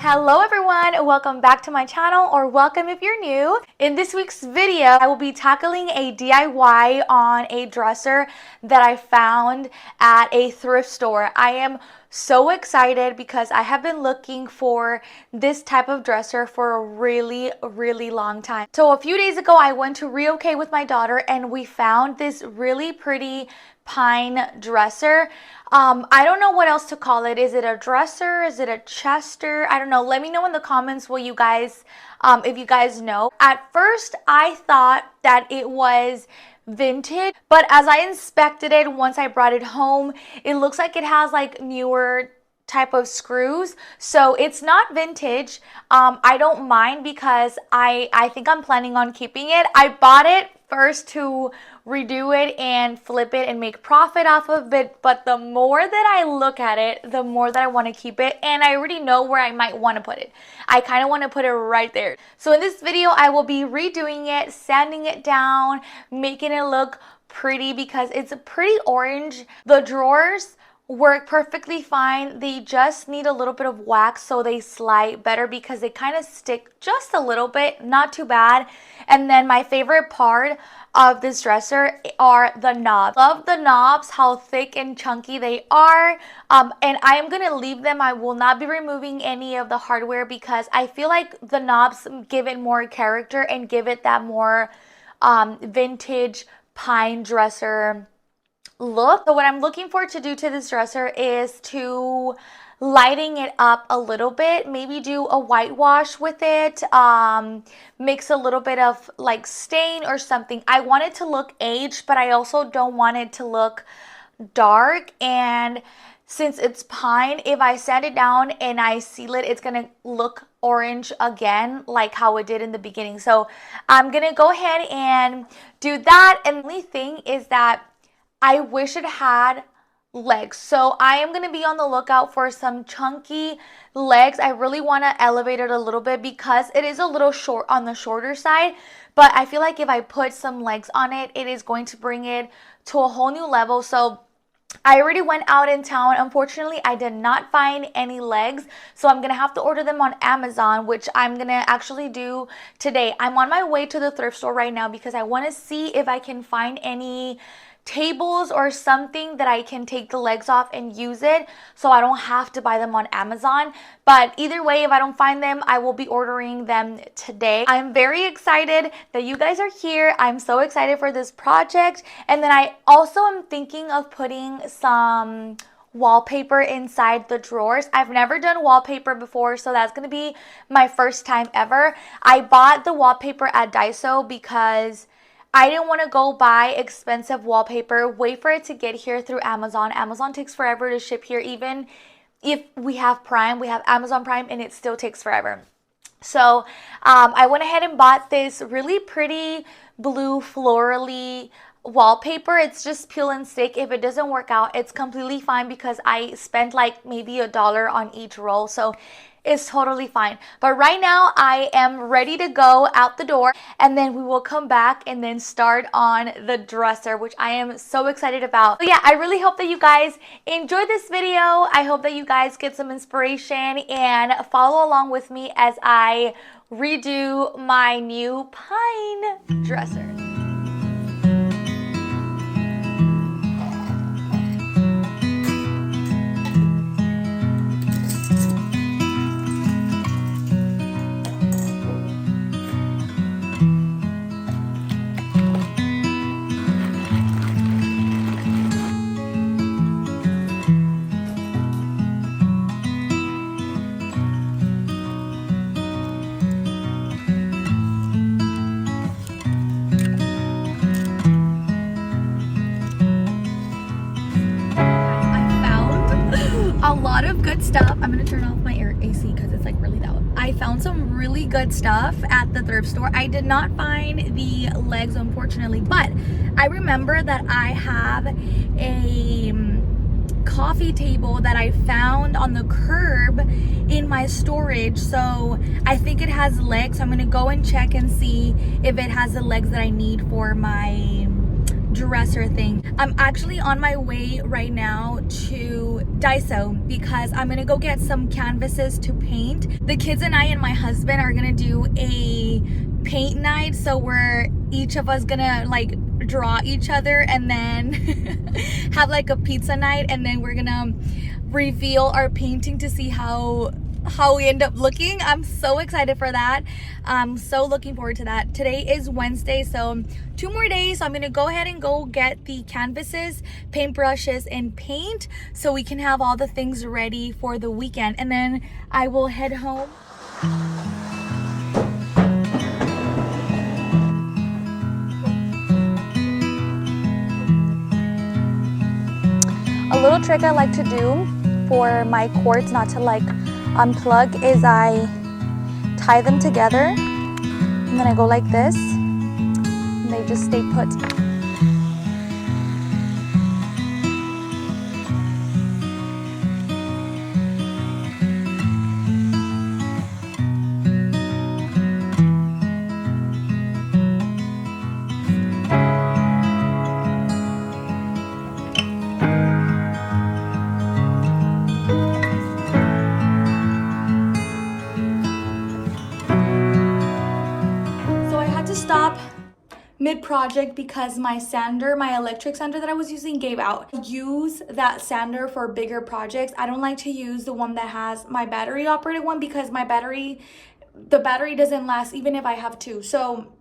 Hello everyone, welcome back to my channel, or welcome if you're new. In this week's video, I will be tackling a DIY on a dresser that I found at a thrift store. I am so excited because I have been looking for this type of dresser for a really long time. So a few days ago, I went to Re-OK with my daughter and we found this really pretty pine dresser. I don't know what else to call it. Is it a dresser? Is it a chester? I don't know. Let me know in the comments what you guys, if you guys know. At first, I thought that it was vintage, but as I inspected it once I brought it home, it looks like it has like newer type of screws, so it's not vintage. I don't mind because I think I'm planning on keeping it. I bought it first to redo it and flip it and make profit off of it, but the more that I look at it, the more that I want to keep it, and I already know where I might want to put it. I kind of want to put it right there. So in this video, I will be redoing it, sanding it down, making it look pretty because it's a pretty orange. The drawers work perfectly fine. They just need a little bit of wax so they slide better because they kind of stick just a little bit, not too bad. And then my favorite part of this dresser are the knobs. Love the knobs, how thick and chunky they are. And I am gonna leave them. I will not be removing any of the hardware because I feel like the knobs give it more character and give it that more vintage pine dresser look. So what I'm looking for to do to this dresser is to lighting it up a little bit, maybe do a whitewash with it, mix a little bit of like stain or something. I want it to look aged, but I also don't want it to look dark. And since it's pine, if I sand it down and I seal it, it's gonna look orange again like how it did in the beginning. So I'm gonna go ahead and do that. And the only thing is that I wish it had legs. So I am going to be on the lookout for some chunky legs. I really want to elevate it a little bit because it is a little short on the shorter side. But I feel like if I put some legs on it, it is going to bring it to a whole new level. So I already went out in town. Unfortunately, I did not find any legs, so I'm going to have to order them on Amazon, which I'm going to actually do today. I'm on my way to the thrift store right now because I want to see if I can find any tables or something that I can take the legs off and use it so I don't have to buy them on Amazon. But either way, if I don't find them, I will be ordering them today. I'm very excited that you guys are here. I'm so excited for this project. And then I also am thinking of putting some wallpaper inside the drawers. I've never done wallpaper before, so that's going to be my first time ever. I bought the wallpaper at Daiso because I didn't want to go buy expensive wallpaper, wait for it to get here through Amazon. Amazon takes forever to ship here. Even if we have Prime, we have Amazon Prime, and it still takes forever. So I went ahead and bought this really pretty blue florally wallpaper. It's just peel and stick. If it doesn't work out, it's completely fine because I spent like maybe $1 on each roll. So it's totally fine. But right now I am ready to go out the door, and then we will come back and then start on the dresser, which I am so excited about. So yeah, I really hope that you guys enjoy this video. I hope that you guys get some inspiration and follow along with me as I redo my new pine dresser. A lot of good stuff. I'm gonna turn off my AC because it's like really loud. I found some really good stuff at the thrift store. I did not find the legs, unfortunately, but I remember that I have a coffee table that I found on the curb in my storage, so I think it has legs. So I'm gonna go and check and see if it has the legs that I need for my dresser thing. I'm actually on my way right now to Daiso because I'm gonna go get some canvases to paint. The kids and I and my husband are gonna do a paint night, so we're each of us gonna like draw each other and then have like a pizza night, and then we're gonna reveal our painting to see how we end up looking. I'm so excited for that. I'm so looking forward to that. Today is Wednesday, so 2 more days. So I'm gonna go ahead and go get the canvases, paintbrushes, and paint so we can have all the things ready for the weekend, and then I will head home. A little trick I like to do for my cords not to like unplug is I tie them together and then I go like this and they just stay put. Stop mid-project because my sander, my electric sander that I was using gave out. Use that sander for bigger projects. I don't like to use the one that has my battery operated one because the battery doesn't last even if I have two. So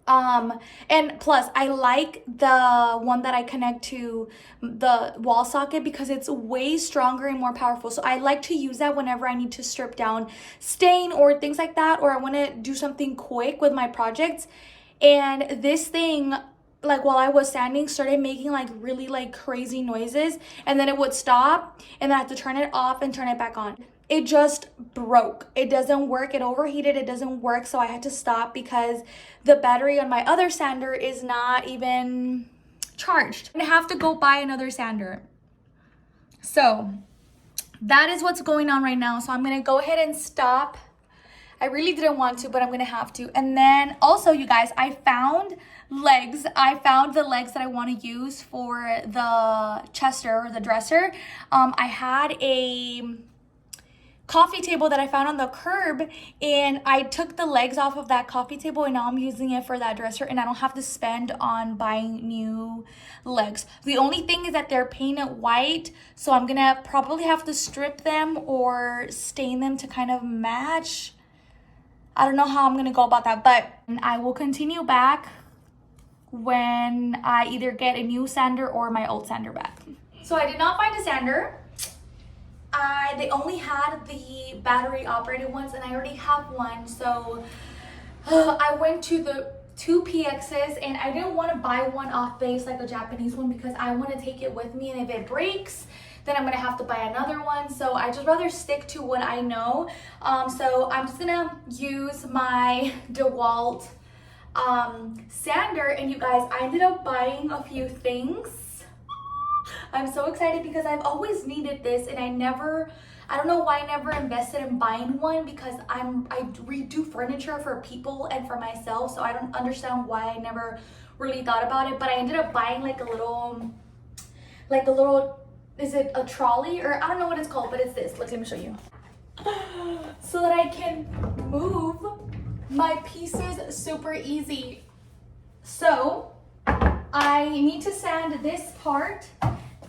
and plus I like the one that I connect to the wall socket because it's way stronger and more powerful. So I like to use that whenever I need to strip down stain or things like that, or I want to do something quick with my projects. And this thing, like while I was sanding, started making like really like crazy noises, and then it would stop and then I had to turn it off and turn it back on. It just broke. It doesn't work. It overheated. It doesn't work. So I had to stop because the battery on my other sander is not even charged. I have to go buy another sander. So that is what's going on right now. So I'm going to go ahead and stop. I really didn't want to, but I'm going to have to. And then also, you guys, I found legs. I found the legs that I want to use for the Chester or the dresser. I had a coffee table that I found on the curb, and I took the legs off of that coffee table, and now I'm using it for that dresser, and I don't have to spend on buying new legs. The only thing is that they're painted white, so I'm gonna probably have to strip them or stain them to kind of match. I don't know how I'm gonna go about that, but I will continue back when I either get a new sander or my old sander back. So I did not find a sander. They only had the battery operated ones, and I already have one. So I went to the 2 PXs, and I didn't want to buy one off base like a Japanese one because I want to take it with me, and if it breaks, then I'm gonna have to buy another one. So I just rather stick to what I know. So I'm just gonna use my DeWalt sander, and you guys, I ended up buying a few things. I'm so excited because I've always needed this, and I don't know why I never invested in buying one because I redo furniture for people and for myself, so I don't understand why I never really thought about it. But I ended up buying like a little, is it a trolley, or I don't know what it's called, but it's this. Look, let me show you. So that I can move my pieces super easy. So I need to sand this part.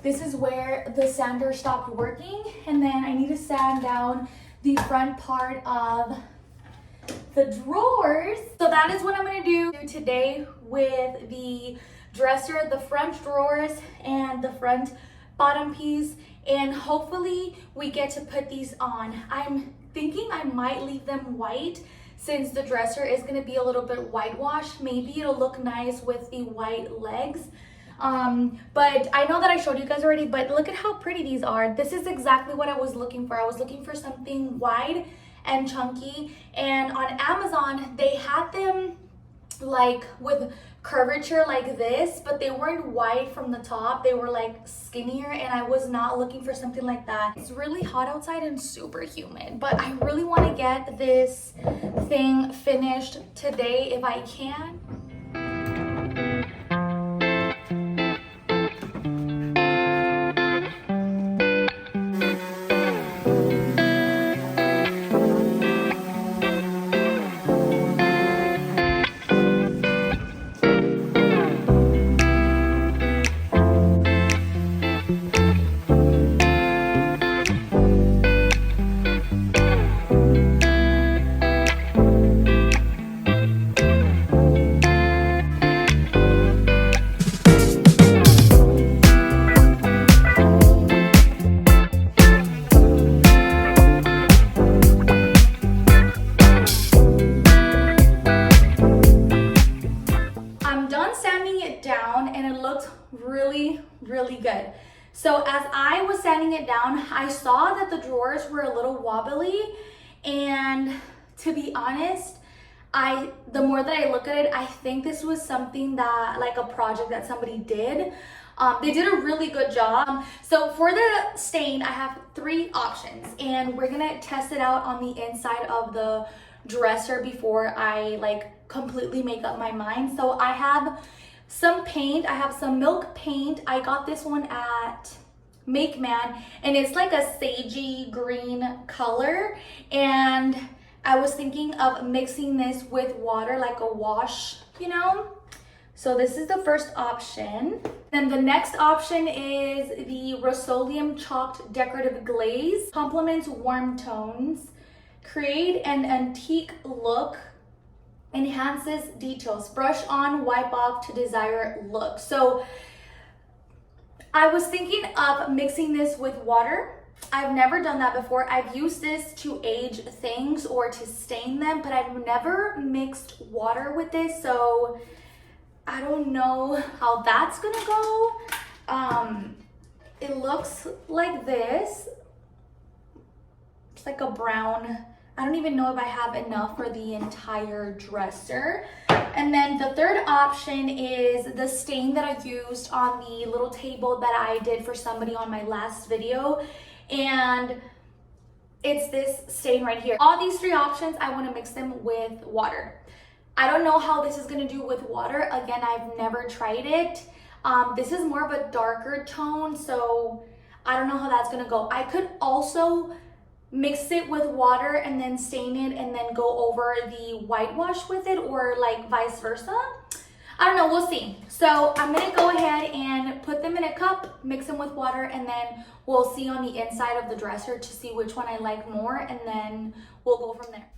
This is where the sander stopped working, and then I need to sand down the front part of the drawers. So that is what I'm gonna do today with the dresser, the front drawers and the front bottom piece, and hopefully we get to put these on. I'm thinking I might leave them white since the dresser is gonna be a little bit whitewashed. Maybe it'll look nice with the white legs. But I know that I showed you guys already, but look at how pretty these are. This is exactly what I was looking for. I was looking for something wide and chunky, and on Amazon they had them like with curvature like this, but they weren't wide from the top. They were like skinnier, and I was not looking for something like that. It's really hot outside and super humid, but I really want to get this thing finished today if I can. really good. So as I was sanding it down, I saw that the drawers were a little wobbly, and to be honest, the more that I look at it, I think this was something that, like a project that somebody did. They did a really good job. So for the stain, I have 3 options, and we're gonna test it out on the inside of the dresser before I like completely make up my mind. So I have some paint. I have some milk paint. I got this one at Make Man, and it's like a sagey green color, and I was thinking of mixing this with water, like a wash, you know? So this is the first option. Then the next option is the Rust-Oleum Chalked Decorative Glaze. Complements warm tones, create an antique look, enhances details, brush on, wipe off to desired look. So I was thinking of mixing this with water. I've never done that before. I've used this to age things or to stain them, but I've never mixed water with this, so I don't know how that's gonna go. It looks like this. It's like a brown. I don't even know if I have enough for the entire dresser. And then the third option is the stain that I used on the little table that I did for somebody on my last video. And it's this stain right here. All these 3 options, I want to mix them with water. I don't know how this is going to do with water. Again, I've never tried it. This is more of a darker tone, so I don't know how that's going to go. I could also mix it with water and then stain it and then go over the whitewash with it, or like vice versa. I don't know, we'll see. So I'm gonna go ahead and put them in a cup, mix them with water, and then we'll see on the inside of the dresser to see which one I like more, and then we'll go from there.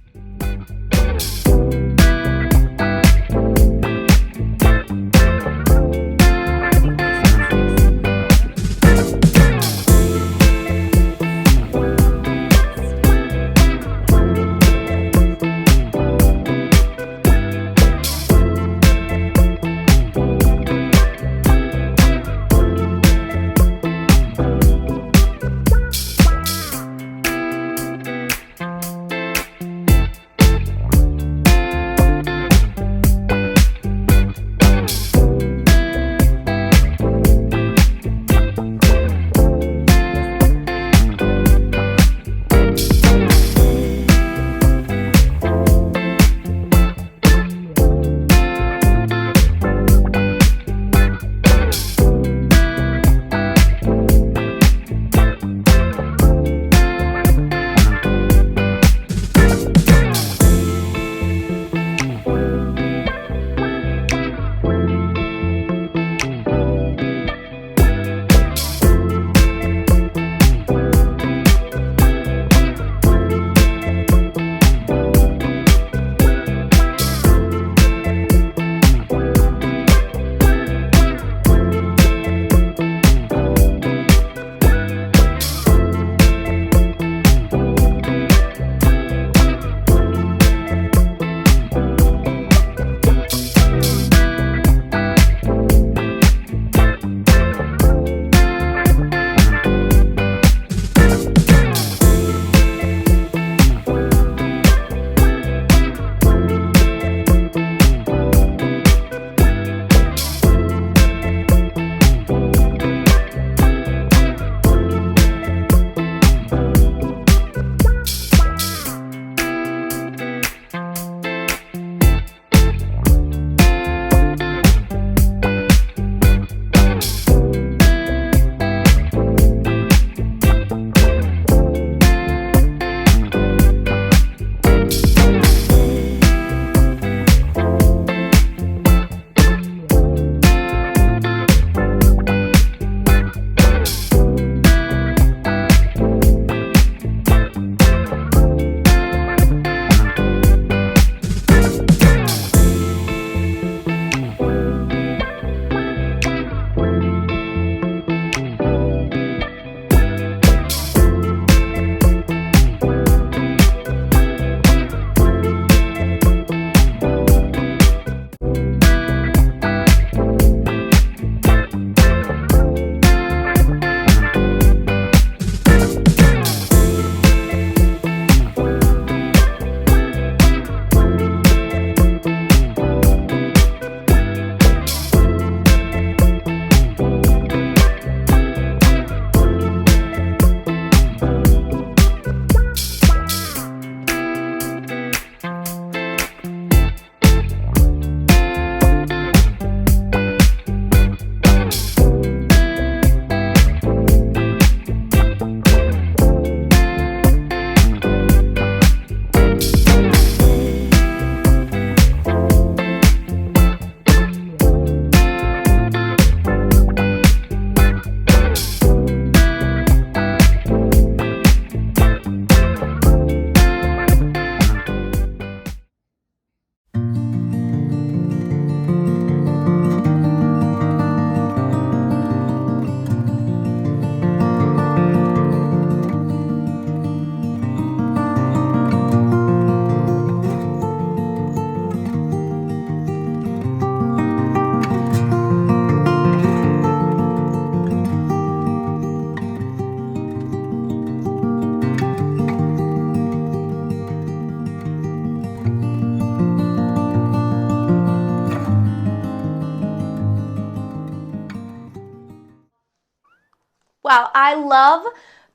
Wow, I love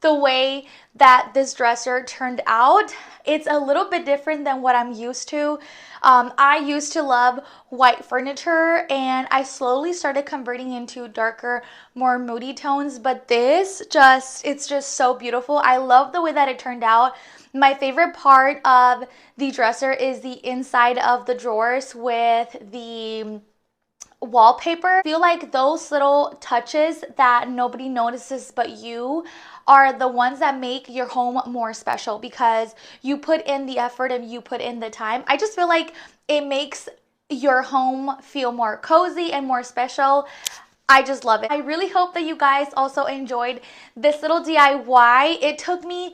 the way that this dresser turned out. It's a little bit different than what I'm used to. I used to love white furniture, and I slowly started converting into darker, more moody tones, but it's just so beautiful. I love the way that it turned out. My favorite part of the dresser is the inside of the drawers with the wallpaper. I feel like those little touches that nobody notices but you are the ones that make your home more special because you put in the effort and you put in the time. I just feel like it makes your home feel more cozy and more special. I just love it. I really hope that you guys also enjoyed this little DIY. It took me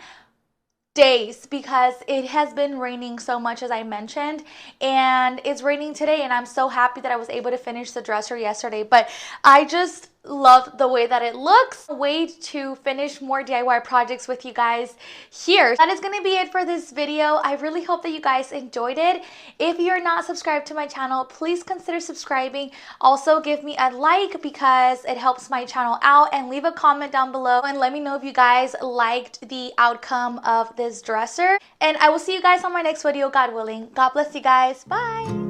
days because it has been raining so much, as I mentioned, and it's raining today, and I'm so happy that I was able to finish the dresser yesterday. But I just love the way that it looks. Wait to finish more DIY projects with you guys here. That is going to be it for this video. I really hope that you guys enjoyed it. If you're not subscribed to my channel, please consider subscribing. Also give me a like because it helps my channel out, and leave a comment down below and let me know if you guys liked the outcome of this dresser. And I will see you guys on my next video, God willing. God bless you guys. Bye.